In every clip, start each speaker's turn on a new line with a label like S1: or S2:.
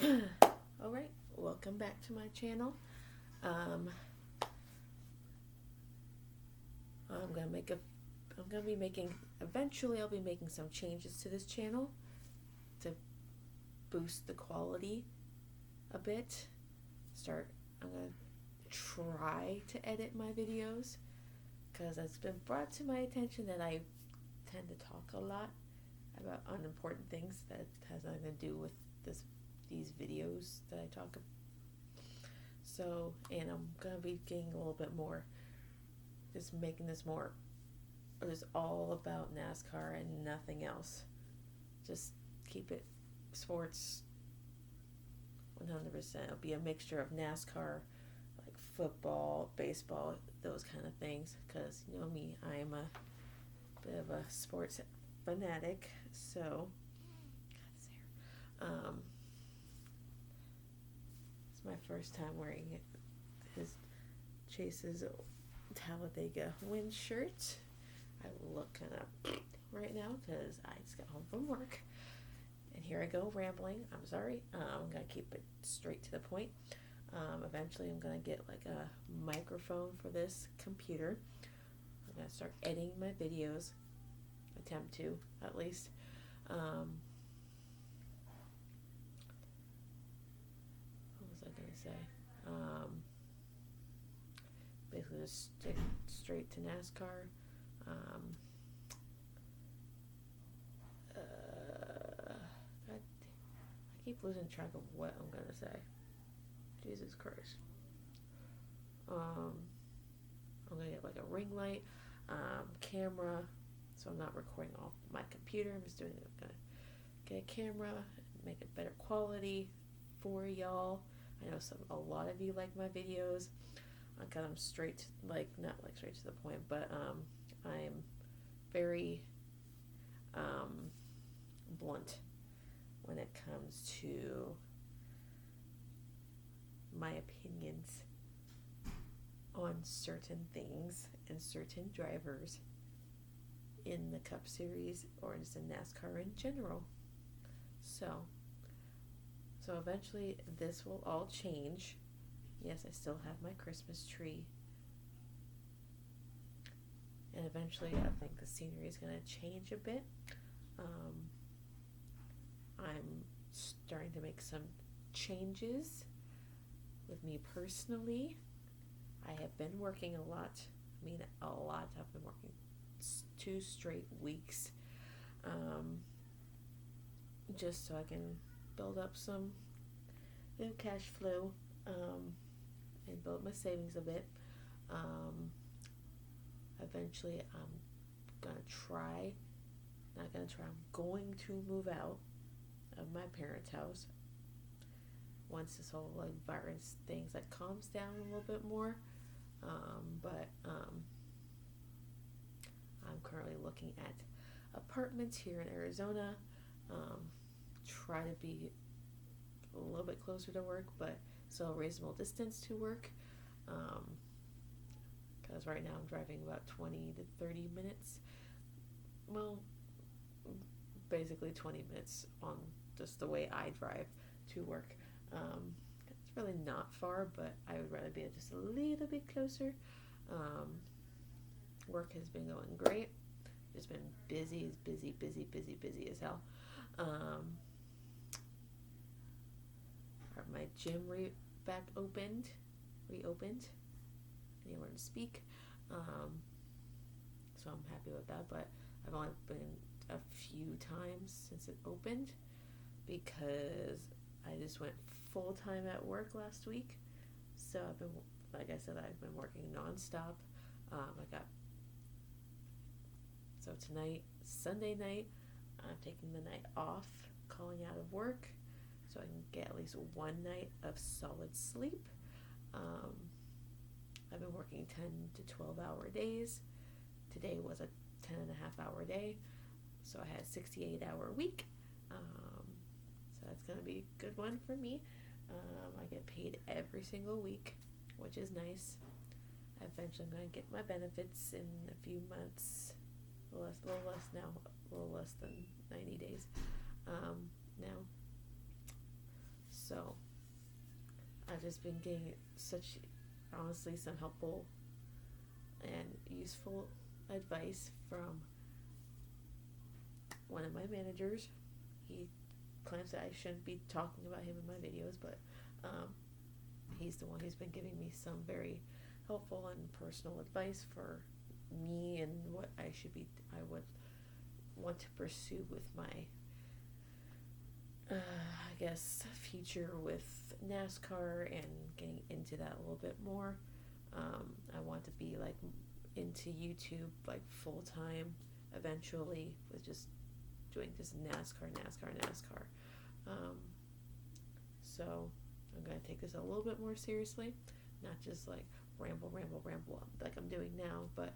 S1: Alright, welcome back to my channel. Eventually I'll be making some changes to this channel to boost the quality a bit. I'm going to try to edit my videos, because it's been brought to my attention that I tend to talk a lot about unimportant things that has nothing to do with these videos that I talk about. So, and I'm gonna be getting a little bit more, just making this more, just all about NASCAR and nothing else. Just keep it sports 100%. It'll be a mixture of NASCAR, like football, baseball, those kind of things, because you know me, I am a bit of a sports fanatic. So it's my first time wearing Chase's Talladega win shirt. I look kind of right now because I just got home from work, and here I go rambling. I'm sorry. I'm gonna keep it straight to the point. Eventually I'm gonna get like a microphone for this computer. I'm gonna start editing my videos, attempt to at least. What was I gonna say? Basically just stick straight to NASCAR. I keep losing track of what I'm gonna say. Jesus Christ. I'm gonna get like a ring light, camera, so I'm not recording off my computer. I'm gonna get a camera, make it better quality for y'all. I know a lot of you like my videos. I got them straight, not straight to the point, but I'm very blunt when it comes to my opinions on certain things and certain drivers in the Cup Series or just in NASCAR in general. So eventually this will all change. Yes, I still have my Christmas tree. And eventually I think the scenery is going to change a bit. I'm starting to make some changes with me personally. I have been working a lot. I've been working 2 straight weeks. Just so I can build up some new cash flow. And build my savings a bit. Eventually I'm going to move out of my parents' house once this whole virus things calms down a little bit more. But I'm currently looking at apartments here in Arizona. Try to be a little bit closer to work, but still a reasonable distance to work. Because right now I'm driving about 20 to 30 minutes. Well, basically 20 minutes on just the way I drive to work. It's really not far, but I would rather be just a little bit closer. Work has been going great. It's been busy as hell. My gym reopened. Anywhere to speak. So I'm happy with that, but I've only been a few times since it opened because I just went full time at work last week. So I've been working nonstop. So tonight, Sunday night, I'm taking the night off, calling out of work, so I can get at least one night of solid sleep. I've been working 10 to 12 hour days. Today was a 10 and a half hour day, so I had a 68 hour week. So that's going to be a good one for me. I get paid every single week, which is nice. Eventually I'm going to get my benefits in a few months. A little less than 90 days now. So just been getting such, honestly, some helpful and useful advice from one of my managers. He claims that I shouldn't be talking about him in my videos, but he's the one who's been giving me some very helpful and personal advice for me and what I would want to pursue with my I guess future with NASCAR and getting into that a little bit more. I want to be like into YouTube like full time eventually, with just doing just NASCAR. So I'm gonna take this a little bit more seriously, not just like ramble like I'm doing now, but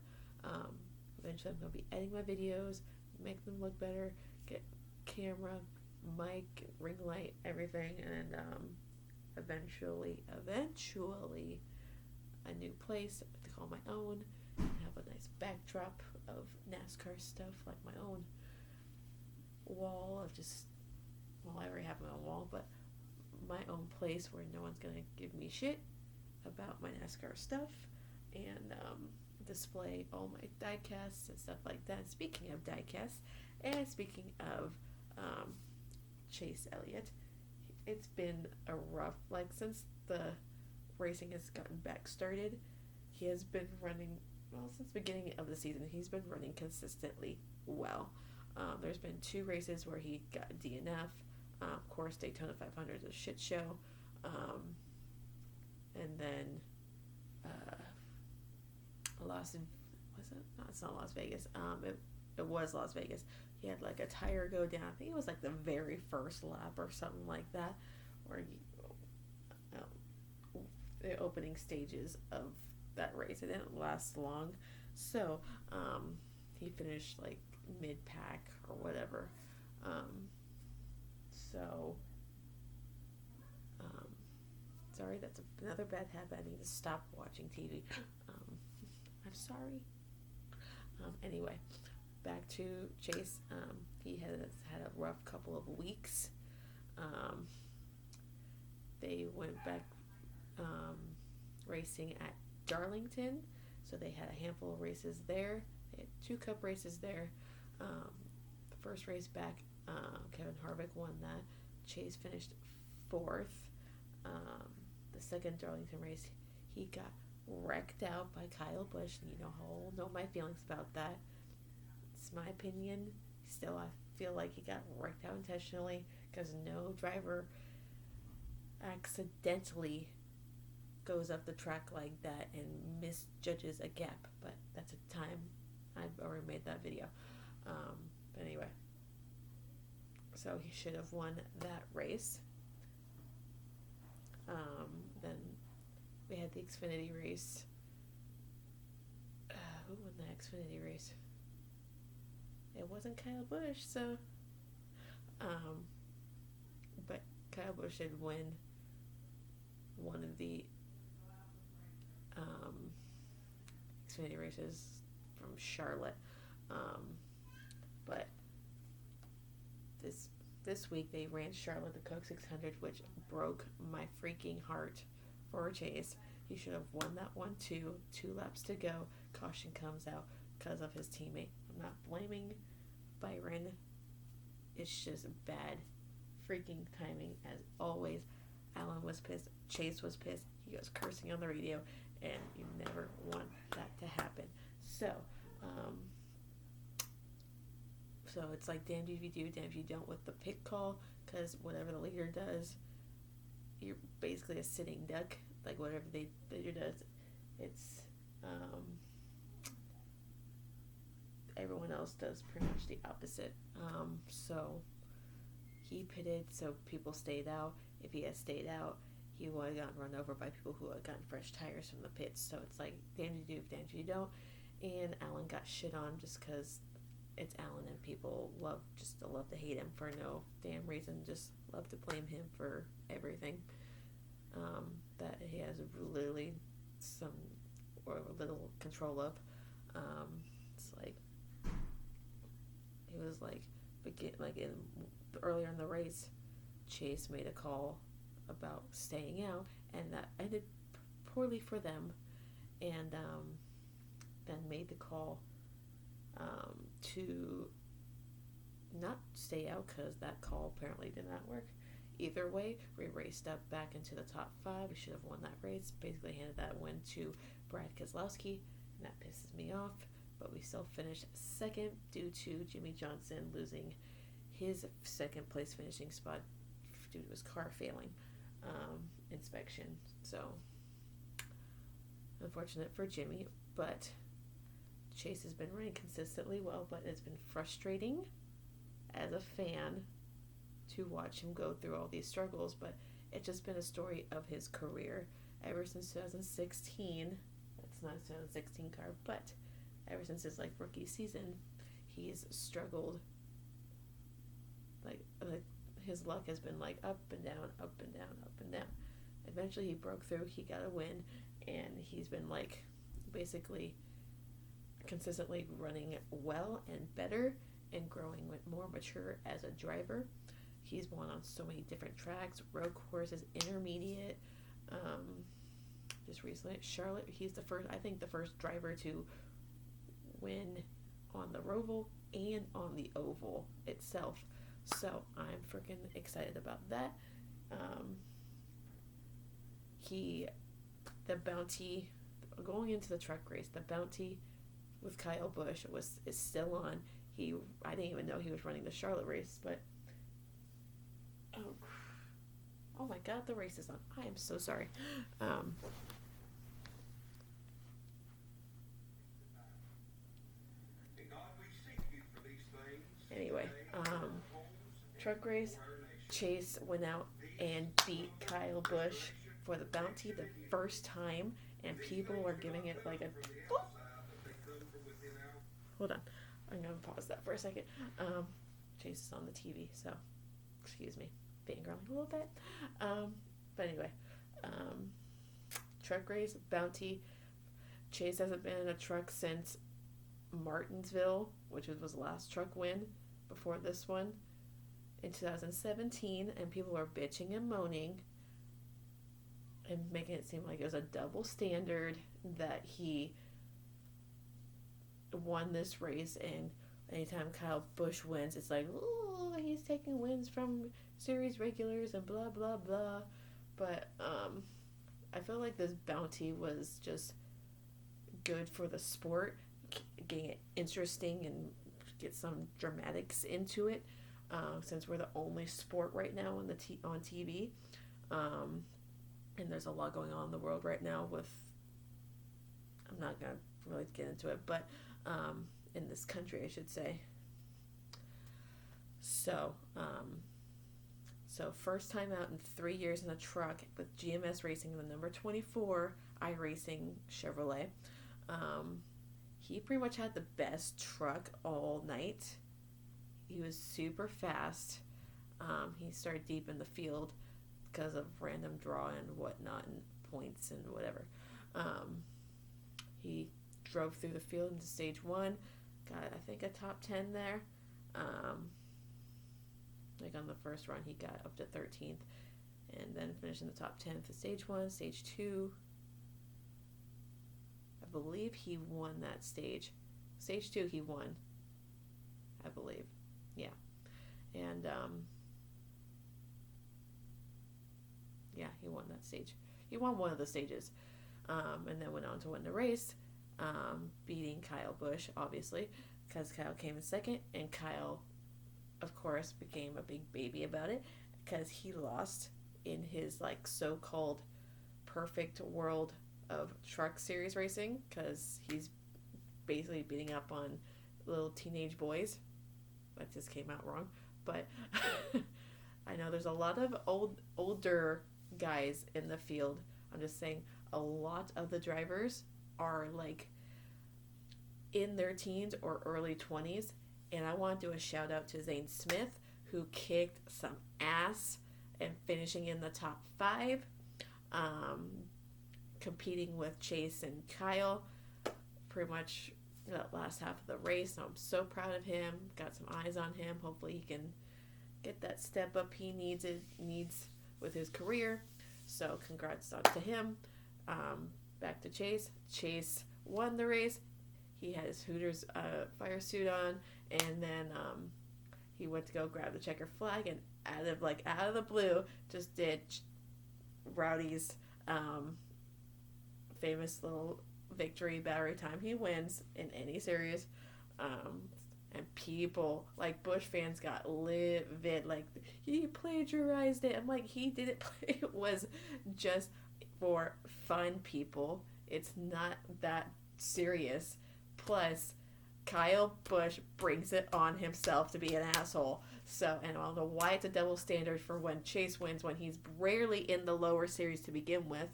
S1: eventually I'm gonna be editing my videos, make them look better, get camera, mic, ring light, everything, and eventually a new place to call my own and have a nice backdrop of NASCAR stuff, like my own wall of just, well, I already have my own wall, but my own place where no one's gonna give me shit about my NASCAR stuff, and display all my diecasts and stuff like that. Speaking of diecasts, and speaking of Chase Elliott, it's been a rough, like, since the racing has gotten back started, he has been running, well, since the beginning of the season, he's been running consistently well. There's been 2 races where he got DNF. Of course, Daytona 500 is a shit show. And then was it? No, it's not Las Vegas. It was Las Vegas. He had like a tire go down. I think it was like the very first lap or something like that, where the opening stages of that race. It didn't last long, so he finished like mid-pack or whatever. Sorry, that's another bad habit. I need to stop watching TV. I'm sorry. Anyway, back to Chase. He has had a rough couple of weeks. They went back racing at Darlington, so they had a handful of races there. They had 2 cup races there. The first race back, Kevin Harvick won that. Chase finished 4th. The second Darlington race, he got wrecked out by Kyle Busch, and you know my feelings about that. It's my opinion. Still, I feel like he got wrecked out intentionally, because no driver accidentally goes up the track like that and misjudges a gap. But that's a time. I've already made that video. But anyway, so he should have won that race. Then we had the Xfinity race. Who won the Xfinity race? It wasn't Kyle Busch, so but Kyle Busch did win one of the Xfinity races from Charlotte. But this week they ran Charlotte the Coke 600, which broke my freaking heart for Chase. He should have won that one too. 2 laps to go. Caution comes out because of his teammate. I'm not blaming Byron. It's just bad freaking timing as always. Alan was pissed. Chase was pissed. He was cursing on the radio, and you never want that to happen. So it's like damned if you do, damned if you don't with the pit call, because whatever the leader does, you're basically a sitting duck. Like whatever the leader does, it's everyone else does pretty much the opposite. So he pitted, so people stayed out. If he had stayed out, he would have gotten run over by people who had gotten fresh tires from the pits. So it's like damned if you do, damned if you don't. And Alan got shit on just because it's Alan, and people love to hate him for no damn reason. Just love to blame him for everything that he has literally some or little control of. It's like it was like earlier in the race, Chase made a call about staying out, and that ended poorly for them, and then made the call to not stay out because that call apparently did not work. Either way, we raced up back into the top 5. We should have won that race. Basically handed that win to Brad Keselowski, and that pisses me off. But we still finished second due to Jimmy Johnson losing his second place finishing spot due to his car failing inspection. So, unfortunate for Jimmy, but Chase has been running consistently well, but it's been frustrating as a fan to watch him go through all these struggles, but it's just been a story of his career ever since 2016. It's not a 2016 car, but ever since his rookie season, he's struggled. Like his luck has been up and down, up and down, up and down. Eventually he broke through, he got a win, and he's been basically consistently running well and better and growing more mature as a driver. He's won on so many different tracks, road courses, intermediate. Just recently at Charlotte, he's the first driver to win on the Roval and on the oval itself. So I'm freaking excited about that. The Bounty, going into the truck race, the Bounty with Kyle Busch is still on. I didn't even know he was running the Charlotte race, but oh my God, the race is on. I am so sorry. Anyway, truck race, Chase went out and beat Kyle Busch for the Bounty the first time, and people are giving it a... Oh! Hold on. I'm going to pause that for a second. Chase is on the TV, so excuse me. Fangirling a little bit. But anyway, truck race, Bounty. Chase hasn't been in a truck since Martinsville, which was the last truck win before this one in 2017, and people are bitching and moaning and making it seem like it was a double standard that he won this race, and anytime Kyle Busch wins, it's oh, he's taking wins from series regulars and blah blah blah. But I feel like this Bounty was just good for the sport, getting it interesting and get some dramatics into it, since we're the only sport right now on TV, and there's a lot going on in the world right now with, I'm not gonna really get into it, but in this country, I should say. So first time out in 3 years in a truck with GMS Racing, the number 24 iRacing Chevrolet. He pretty much had the best truck all night. He was super fast. He started deep in the field because of random draw and whatnot and points and whatever. He drove through the field into stage 1, got I think a top 10 there. On the first run he got up to 13th, and then finished in the top 10 for stage 1. Stage 2, I believe he won that stage. Stage 2 he won, I believe. Yeah. And he won that stage. He won one of the stages, and then went on to win the race, beating Kyle Busch, obviously, because Kyle came in second, and Kyle, of course, became a big baby about it because he lost in his so-called perfect world of truck series racing, because he's basically beating up on little teenage boys. That just came out wrong, but I know there's a lot of older guys in the field. I'm just saying a lot of the drivers are in their teens or early 20s. And I want to do a shout out to Zane Smith, who kicked some ass and finishing in the top 5, competing with Chase and Kyle pretty much that last half of the race. So I'm so proud of him. Got some eyes on him. Hopefully he can get that step up he needs with his career. So congrats to him. Back to Chase. Chase won the race. He had his Hooters fire suit on, and then he went to go grab the checker flag, and out of the blue, just did Rowdy's famous little victory every time he wins in any series. And people, like Bush fans, got livid. Like, he plagiarized it. I'm like, he didn't play. It was just for fun, people. It's not that serious. Plus, Kyle Busch brings it on himself to be an asshole. So, and I don't know why it's a double standard for when Chase wins, when he's rarely in the lower series to begin with,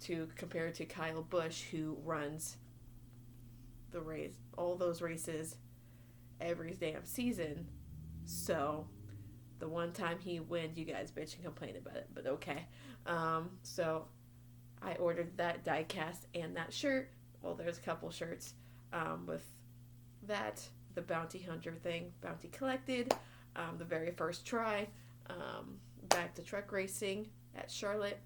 S1: to compare to Kyle Busch, who runs the race, all those races every damn season. So, the one time he wins, you guys bitch and complain about it, but okay. So, I ordered that die cast and that shirt. Well, there's a couple shirts with that, the Bounty Hunter thing, Bounty Collected, the very first try, back to truck racing at Charlotte.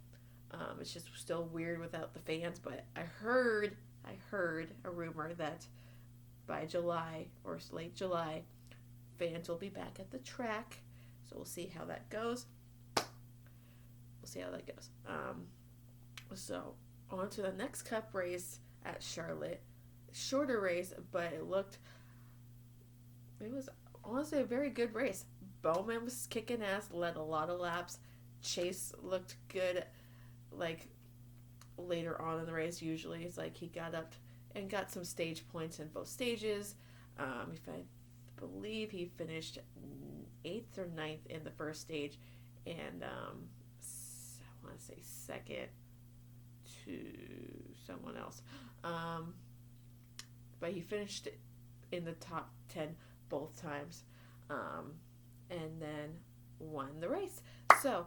S1: It's just still weird without the fans, but I heard a rumor that by July or late July, fans will be back at the track. So we'll see how that goes. So on to the next Cup race at Charlotte. Shorter race, but it was honestly a very good race. Bowman was kicking ass, led a lot of laps. Chase looked good, like, later on in the race. Usually it's like he got up and got some stage points in both stages. I believe he finished 8th or 9th in the first stage, and I want to say second to someone else. But he finished in the top 10 both times, and then won the race. So,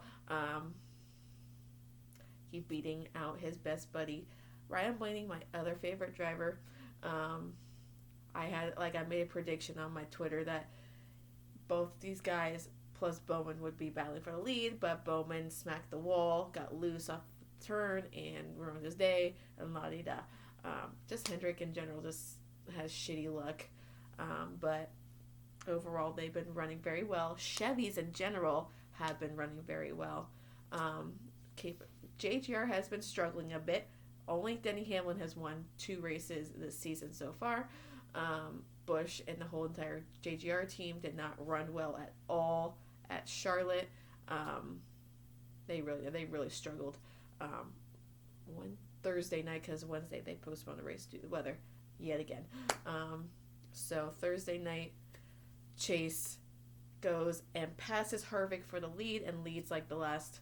S1: he beating out his best buddy, Ryan Blaney, my other favorite driver. I made a prediction on my Twitter that both these guys plus Bowman would be battling for the lead, but Bowman smacked the wall, got loose off the turn, and ruined his day, and la-di-da. Just Hendrick in general just has shitty luck. But overall, they've been running very well. Chevys in general have been running very well. JGR has been struggling a bit. Only Denny Hamlin has won 2 races this season so far. Busch and the whole entire JGR team did not run well at all at Charlotte. They really struggled. One Thursday night, because Wednesday they postponed the race due to the weather yet again. So Thursday night, Chase goes and passes Harvick for the lead and leads like the last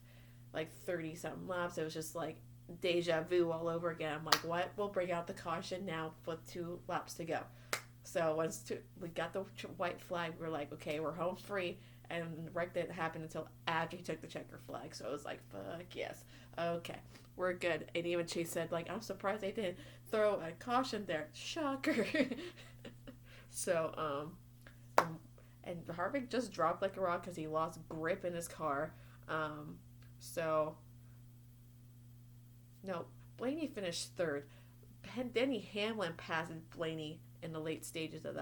S1: 30 something laps. It was just like deja vu all over again. I'm like, what? We'll bring out the caution now with 2 laps to go. So once we got the white flag, we're like, okay, we're home free. And the wreck didn't happen until after he took the checker flag. So I was like, fuck yes. Okay, we're good. And even Chase said, like, I'm surprised they didn't throw a caution there. Shocker. So, and Harvick just dropped like a rock because he lost grip in his car. Blaney finished 3rd. Denny Hamlin passed Blaney in the late stages of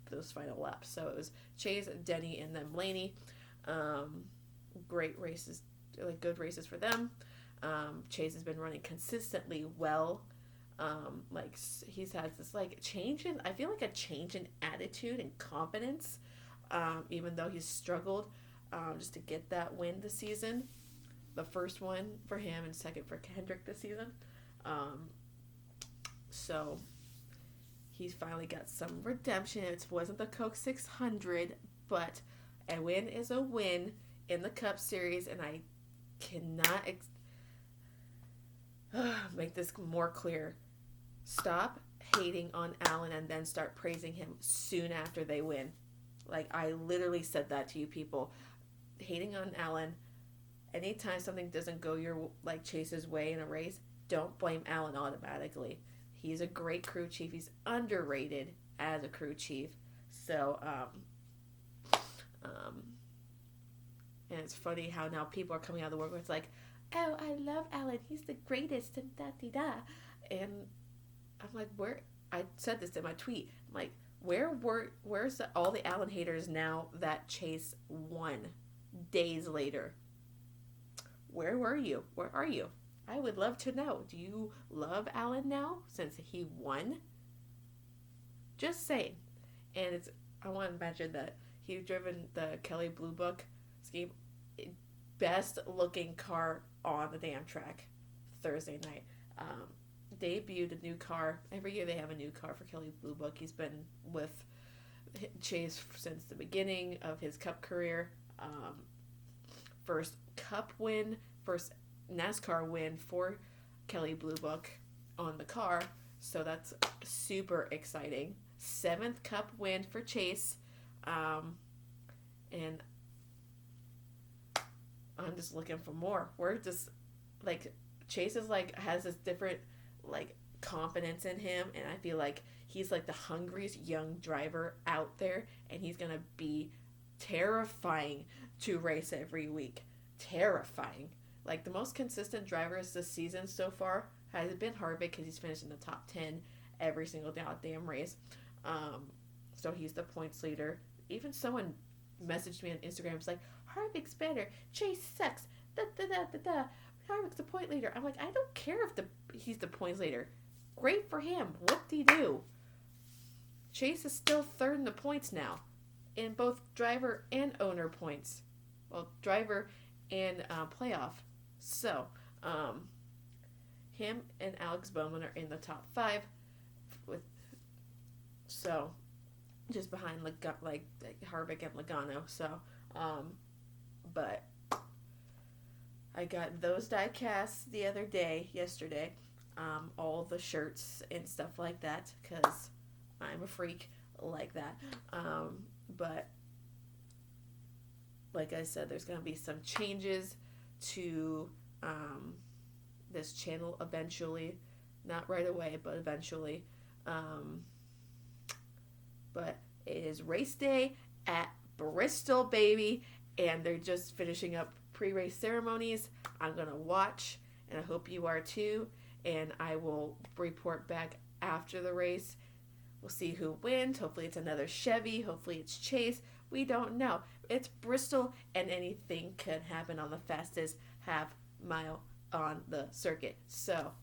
S1: those final laps. So it was Chase, Denny, and then Blaney. Great races, good races for them. Chase has been running consistently well. He's had this change in, I feel like a change in attitude and confidence, even though he's struggled just to get that win this season. The first one for him and second for Hendrick this season. So he's finally got some redemption. It wasn't the Coke 600, but a win is a win in the Cup Series, and I cannot make this more clear. Stop hating on Allen and then start praising him soon after they win. I literally said that to you people. Hating on Allen, anytime something doesn't go your Chase's way in a race, don't blame Allen automatically. He's a great crew chief. He's underrated as a crew chief. So, And it's funny how now people are coming out of the woodwork. It's like, oh, I love Alan. He's the greatest. And da-da-da. And I'm like, where? I said this in my tweet. I'm like, where's all the Alan haters now that Chase won days later? Where were you? Where are you? I would love to know. Do you love Alan now since he won? Just saying. And I want to mention that he's driven the Kelley Blue Book scheme, best looking car on the damn track Thursday night. Debuted a new car. Every year they have a new car for Kelley Blue Book. He's been with Chase since the beginning of his Cup career. First Cup win, first NASCAR win for Kelley Blue Book on the car. So that's super exciting. 7th Cup win for Chase. And I'm just looking for more. We're just like, Chase is like, has this different like confidence in him, and I feel like he's like the hungriest young driver out there, and he's gonna be terrifying to race every week. Terrifying. Like, the most consistent drivers this season so far has been Harvick, because he's finished in the top 10 every single damn race. So he's the points leader. Even someone messaged me on Instagram. It's like, Harvick's better. Chase sucks. Da da da da da. Harvick's the point leader. I'm like, I don't care if he's the points leader. Great for him. What did he do? Chase is still 3rd in the points now, in both driver and owner points. Well, driver and playoff. So, him and Alex Bowman are in the top 5, just behind Harvick and Logano. So, but I got those die casts yesterday, all the shirts and stuff like that, because I'm a freak like that. But like I said, there's going to be some changes to this channel eventually. Not right away, but eventually. But it is race day at Bristol, baby, and they're just finishing up pre-race ceremonies. I'm going to watch, and I hope you are too, and I will report back after the race. We'll see who wins. Hopefully it's another Chevy. Hopefully it's Chase. We don't know. It's Bristol, and anything can happen on the fastest half mile on the circuit. So,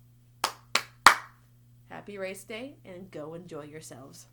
S1: happy race day, and go enjoy yourselves.